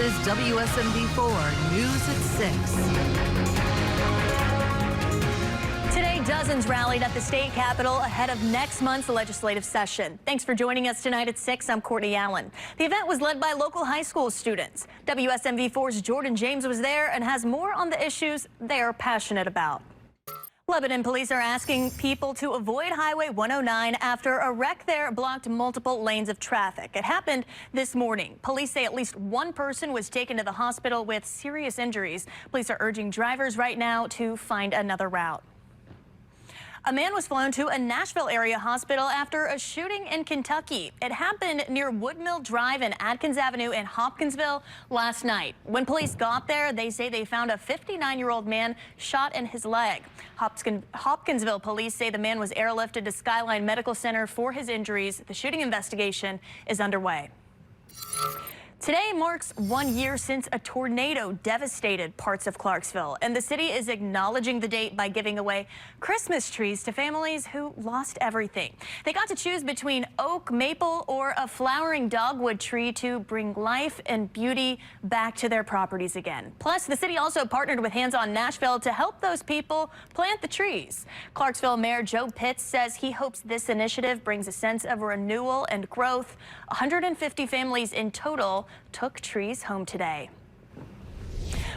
is WSMV4 News at 6. Today, dozens rallied at the state capitol ahead of next month's legislative session. Thanks for joining us tonight at 6. I'm Courtney Allen. The event was led by local high school students. WSMV4's Jordan James was there and has more on the issues they are passionate about. Lebanon police are asking people to avoid Highway 109 after a wreck there blocked multiple lanes of traffic. It happened this morning. Police say at least one person was taken to the hospital with serious injuries. Police are urging drivers right now to find another route. A man was flown to a Nashville area hospital after a shooting in Kentucky. It happened near Woodmill Drive and Adkins Avenue in Hopkinsville last night. When police got there, they say they found a 59-year-old man shot in his leg. Hopkinsville police say the man was airlifted to Skyline Medical Center for his injuries. The shooting investigation is underway. Today marks 1 year since a tornado devastated parts of Clarksville, and the city is acknowledging the date by giving away Christmas trees to families who lost everything. They got to choose between oak, maple, or a flowering dogwood tree to bring life and beauty back to their properties again. Plus, the city also partnered with Hands On Nashville to help those people plant the trees. Clarksville Mayor Joe Pitts says he hopes this initiative brings a sense of renewal and growth. 150 families in total took trees home today.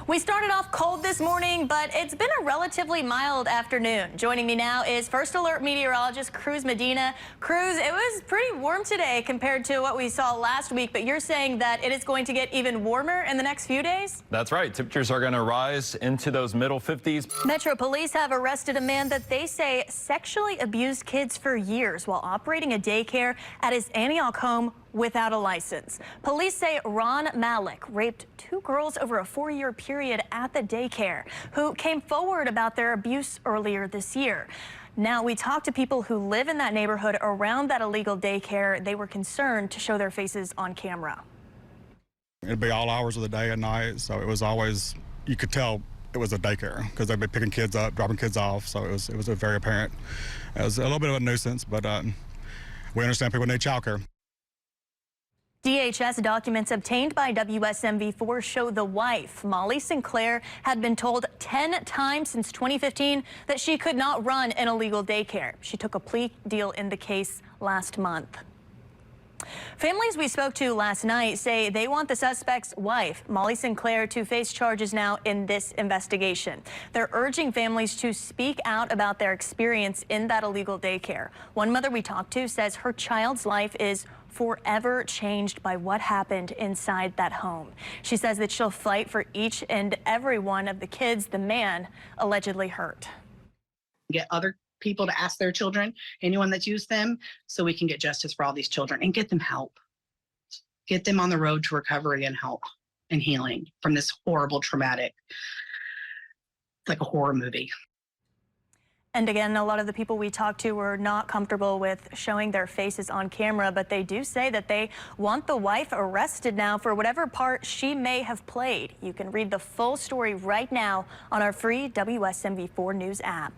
We started off cold this morning, but it's been a relatively mild afternoon. Joining me now is First Alert meteorologist Cruz Medina. Cruz, it was pretty warm today compared to what we saw last week, but you're saying that it is going to get even warmer in the next few days? That's right. Temperatures are going to rise into those middle 50s. Metro police have arrested a man that they say sexually abused kids for years while operating a daycare at his Antioch home without a license. Police say Ron Malik raped 2 girls over a 4-year period at the daycare, who came forward about their abuse earlier this year. Now, we talked to people who live in that neighborhood around that illegal daycare. They were concerned to show their faces on camera. It'd be all hours of the day and night, so it was always, you could tell it was a daycare because they'd be picking kids up, dropping kids off, so it was very apparent. It was a little bit of a nuisance, but we understand people need childcare. DHS documents obtained by WSMV4 show the wife, Molly Sinclair, had been told 10 times since 2015 that she could not run an illegal daycare. She took a plea deal in the case last month. Families we spoke to last night say they want the suspect's wife, Molly Sinclair, to face charges now in this investigation. They're urging families to speak out about their experience in that illegal daycare. One mother we talked to says her child's life is forever changed by what happened inside that home. She says that she'll fight for each and every one of the kids the man allegedly hurt. Get other people to ask their children, anyone that's used them, so we can get justice for all these children and get them help. Get them on the road to recovery and help and healing from this horrible, traumatic, like a horror movie. And again, a lot of the people we talked to were not comfortable with showing their faces on camera, but they do say that they want the wife arrested now for whatever part she may have played. You can read the full story right now on our free WSMV4 News app.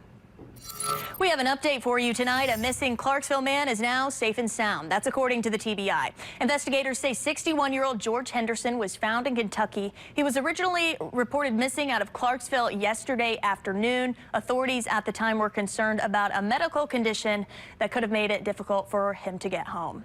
We have an update for you tonight. A missing Clarksville man is now safe and sound. That's according to the TBI. Investigators say 61-year-old George Henderson was found in Kentucky. He was originally reported missing out of Clarksville yesterday afternoon. Authorities at the time were concerned about a medical condition that could have made it difficult for him to get home.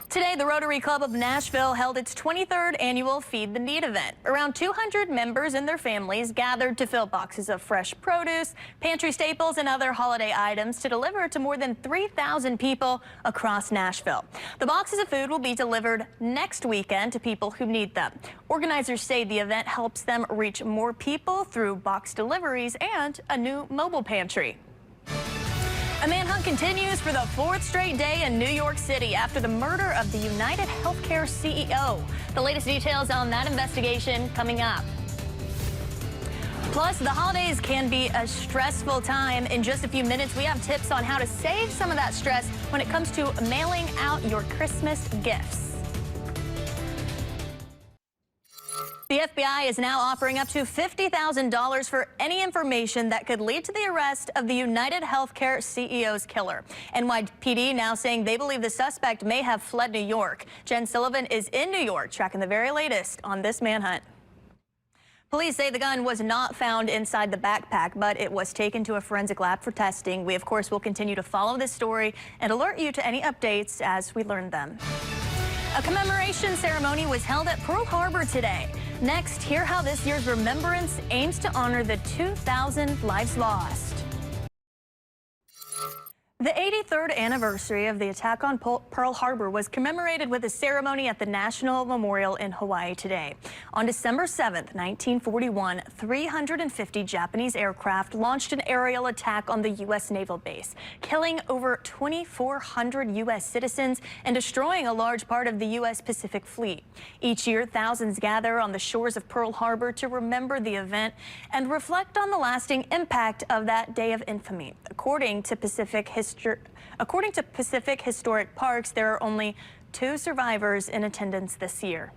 Today, the Rotary Club of Nashville held its 23rd annual Feed the Need event. Around 200 members and their families gathered to fill boxes of fresh produce, pantry staples, and other holiday items to deliver to more than 3,000 people across Nashville. The boxes of food will be delivered next weekend to people who need them. Organizers say the event helps them reach more people through box deliveries and a new mobile pantry. A manhunt continues for the 4th straight day in New York City after the murder of the United Healthcare CEO. The latest details on that investigation coming up. Plus, the holidays can be a stressful time. In just a few minutes, we have tips on how to save some of that stress when it comes to mailing out your Christmas gifts. The FBI is now offering up to $50,000 for any information that could lead to the arrest of the United Healthcare CEO's killer. NYPD now saying they believe the suspect may have fled New York. Jen Sullivan is in New York tracking the very latest on this manhunt. Police say the gun was not found inside the backpack, but it was taken to a forensic lab for testing. We, of course, will continue to follow this story and alert you to any updates as we learn them. A commemoration ceremony was held at Pearl Harbor today. Next, hear how this year's remembrance aims to honor the 2,000 lives lost. The 83rd anniversary of the attack on Pearl Harbor was commemorated with a ceremony at the National Memorial in Hawaii today. On December 7th, 1941, 350 Japanese aircraft launched an aerial attack on the U.S. naval base, killing over 2,400 U.S. citizens and destroying a large part of the U.S. Pacific Fleet. Each year, thousands gather on the shores of Pearl Harbor to remember the event and reflect on the lasting impact of that day of infamy. According to Pacific Historic Parks, there are only 2 survivors in attendance this year.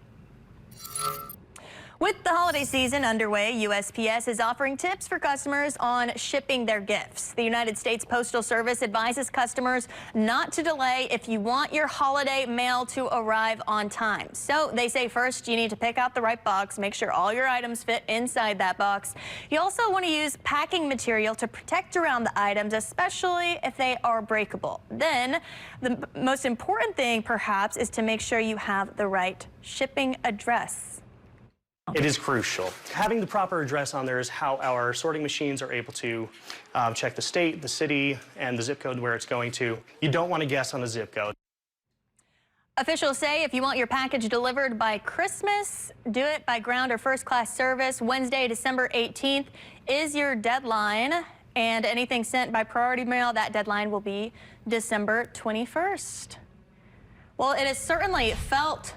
With the holiday season underway, USPS is offering tips for customers on shipping their gifts. The United States Postal Service advises customers not to delay if you want your holiday mail to arrive on time. So they say first you need to pick out the right box, make sure all your items fit inside that box. You also want to use packing material to protect around the items, especially if they are breakable. Then the most important thing perhaps is to make sure you have the right shipping address. It is crucial. Having the proper address on there is how our sorting machines are able to check the state, the city, and the zip code where it's going to. You don't want to guess on a zip code. Officials say if you want your package delivered by Christmas, do it by ground or first class service. Wednesday, December 18th is your deadline. And anything sent by priority mail, that deadline will be December 21st. Well, it has certainly felt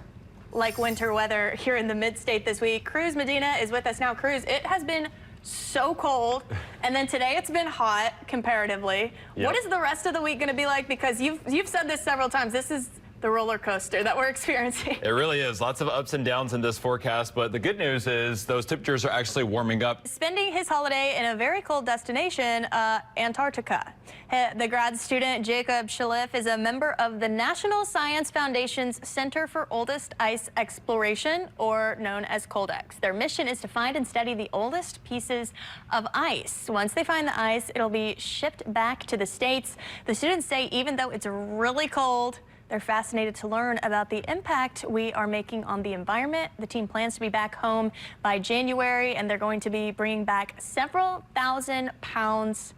like winter weather here in the mid-state this week. Cruz Medina is with us now. Cruz, it has been so cold, and then today it's been hot comparatively. Yep. What is the rest of the week going to be like? Because you've said this several times. This is the roller coaster that we're experiencing. It really is. Lots of ups and downs in this forecast, but the good news is those temperatures are actually warming up. Spending his holiday in a very cold destination, Antarctica. The grad student Jacob Shalif is a member of the National Science Foundation's Center for Oldest Ice Exploration, or known as COLDEX. Their mission is to find and study the oldest pieces of ice. Once they find the ice, it'll be shipped back to the States. The students say even though it's really cold, they're fascinated to learn about the impact we are making on the environment. The team plans to be back home by January, and they're going to be bringing back several thousand pounds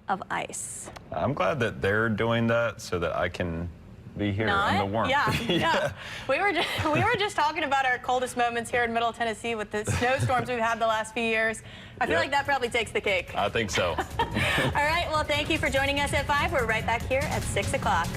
of ice. I'm glad that they're doing that so that I can be here in the warmth. Yeah. We were just talking about our coldest moments here in Middle Tennessee with the snowstorms we've had the last few years. I feel like that probably takes the cake. I think so. All right, well, thank you for joining us at 5. We're right back here at 6 o'clock.